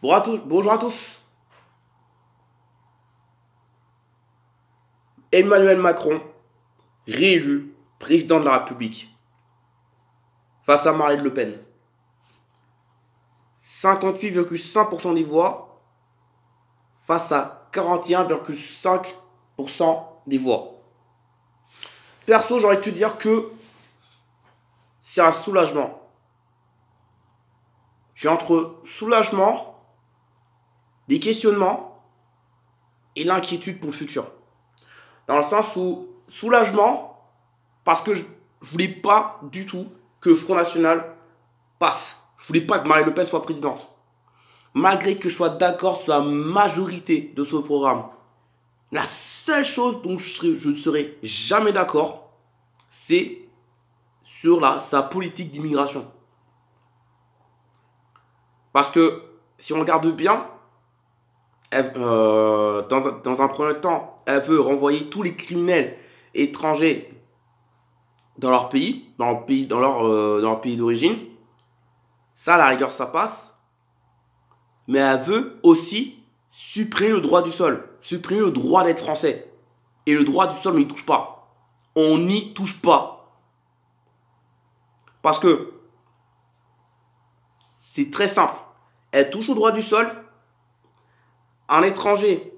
Bonjour à tous. Emmanuel Macron, réélu président de la République, face à Marine Le Pen. 58,5% des voix face à 41,5% des voix. Perso, j'aurais te dire que c'est un soulagement. J'ai entre soulagement, des questionnements et l'inquiétude pour le futur. Dans le sens où soulagement, parce que je voulais pas du tout que le Front National passe. Je voulais pas que Marine Le Pen soit présidente. Malgré que je sois d'accord sur la majorité de ce programme. La seule chose dont je ne serai jamais d'accord, c'est sur sa politique d'immigration. Parce que si on regarde bien, dans un premier temps, elle veut renvoyer tous les criminels étrangers dans leur pays, dans leur pays d'origine. Ça, à la rigueur, ça passe. Mais elle veut aussi supprimer le droit du sol, supprimer le droit d'être français. Et le droit du sol, on n'y touche pas. On n'y touche pas. Parce que c'est très simple. Elle touche au droit du sol. Un étranger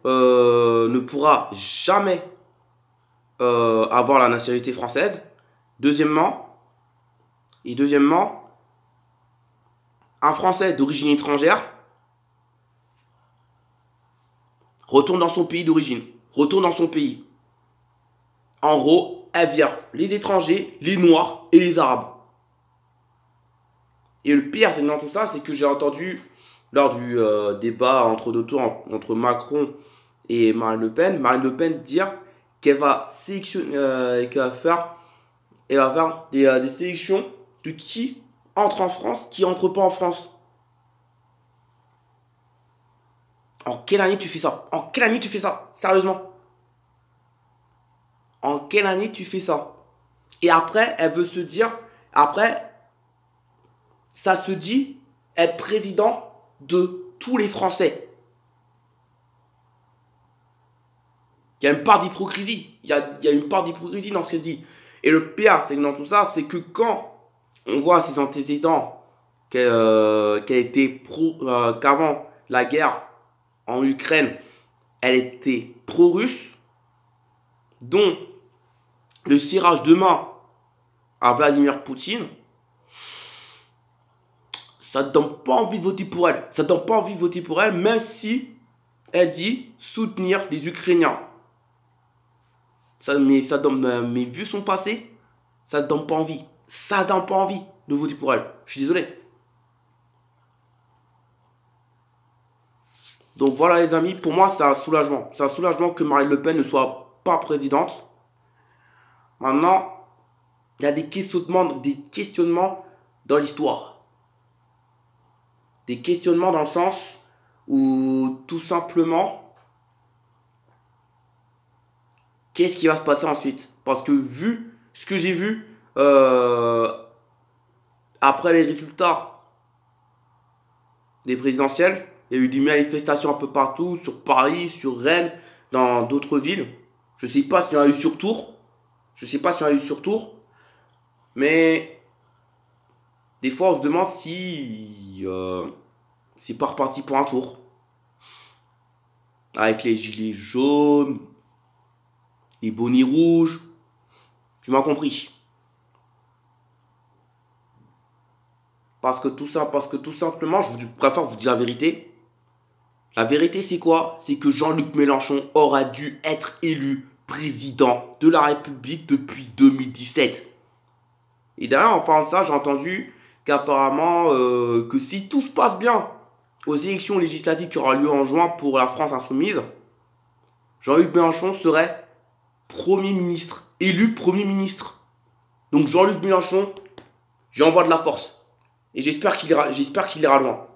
ne pourra jamais avoir la nationalité française. Deuxièmement, un Français d'origine étrangère retourne dans son pays d'origine, retourne dans son pays. En gros, elle vient les étrangers, les noirs et les arabes. Et le pire, c'est dans tout ça, c'est que j'ai entendu lors du débat entre deux tours entre Macron et Marine Le Pen dire qu'elle va sélectionner, elle va faire des sélections de qui entre en France, qui entre pas en France. En quelle année tu fais ça? En quelle année tu fais ça? Sérieusement? En quelle année tu fais ça? Et après, elle veut se dire, après, ça se dit être président de tous les Français. Il y a une part d'hypocrisie. Il y a une part d'hypocrisie dans ce qu'elle dit. Et le pire, c'est que dans tout ça, c'est que quand on voit ses antécédents, qu'avant la guerre en Ukraine, elle était pro-russe, dont le cirage de main à Vladimir Poutine, ça ne donne pas envie de voter pour elle. Ça ne donne pas envie de voter pour elle, même si elle dit soutenir les Ukrainiens. Mais vu son passé, ça ne donne pas envie. Ça ne donne pas envie de voter pour elle. Je suis désolé. Donc voilà les amis, pour moi c'est un soulagement. C'est un soulagement que Marine Le Pen ne soit pas présidente. Maintenant, il y a des questionnements dans l'histoire. Des questionnements dans le sens où tout simplement, qu'est-ce qui va se passer ensuite? Parce que vu ce que j'ai vu après les résultats des présidentielles, il y a eu des manifestations un peu partout, sur Paris, sur Rennes, dans d'autres villes. Je ne sais pas s'il y en a eu sur Tours. Mais des fois on se demande si c'est pas reparti pour un tour. Avec les gilets jaunes, les bonnets rouges. Tu m'as compris. Parce que tout simplement, je préfère vous dire la vérité. La vérité, c'est quoi? C'est que Jean-Luc Mélenchon aura dû être élu président de la République depuis 2017. Et d'ailleurs, en parlant de ça, j'ai entendu qu'apparemment, que si tout se passe bien aux élections législatives qui aura lieu en juin pour la France insoumise, Jean-Luc Mélenchon serait Premier ministre, élu Premier ministre. Donc Jean-Luc Mélenchon, j'envoie de la force. Et j'espère qu'il ira loin.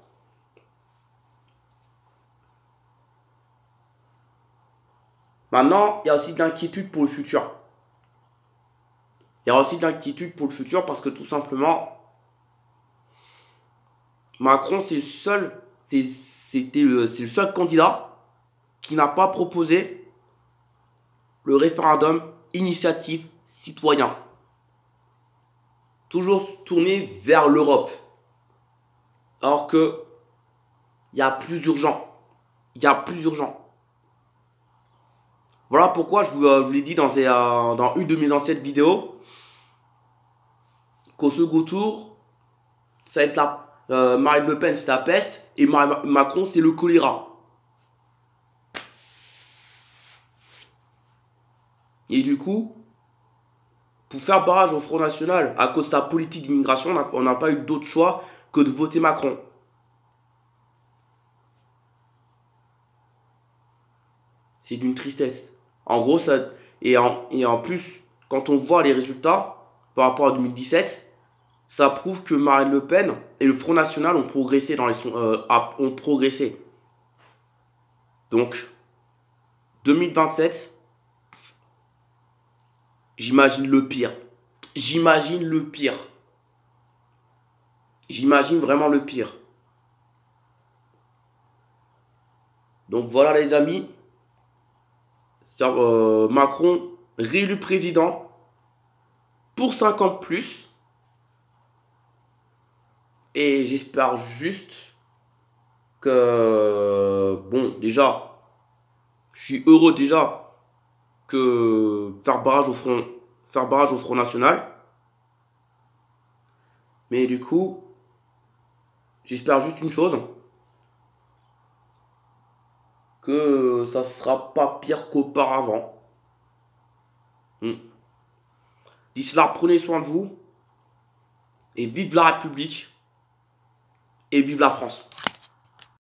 Maintenant, il y a aussi de l'inquiétude pour le futur. Il y a aussi de l'inquiétude pour le futur parce que tout simplement, Macron, c'est le seul candidat qui n'a pas proposé le référendum initiative citoyen. Toujours tourné vers l'Europe. Alors que il y a plus urgent. Il y a plus urgent. Voilà pourquoi je vous l'ai dit dans une de mes anciennes vidéos qu'au second tour, ça va être Marine Le Pen, c'est la peste, et Macron, c'est le choléra. Et du coup, pour faire barrage au Front National, à cause de sa politique d'immigration, on n'a pas eu d'autre choix que de voter Macron. C'est d'une tristesse. En gros, et en plus, quand on voit les résultats par rapport à 2017, ça prouve que Marine Le Pen et le Front National ont progressé ont progressé. Donc, 2027, j'imagine le pire. J'imagine le pire. J'imagine vraiment le pire. Donc voilà les amis. Macron réélu président pour 50 plus. Et j'espère juste que, bon, déjà, je suis heureux déjà que faire barrage au Front National. Mais du coup, j'espère juste une chose, que ça sera pas pire qu'auparavant. D'ici là, prenez soin de vous. Et vive la République. Et vive la France.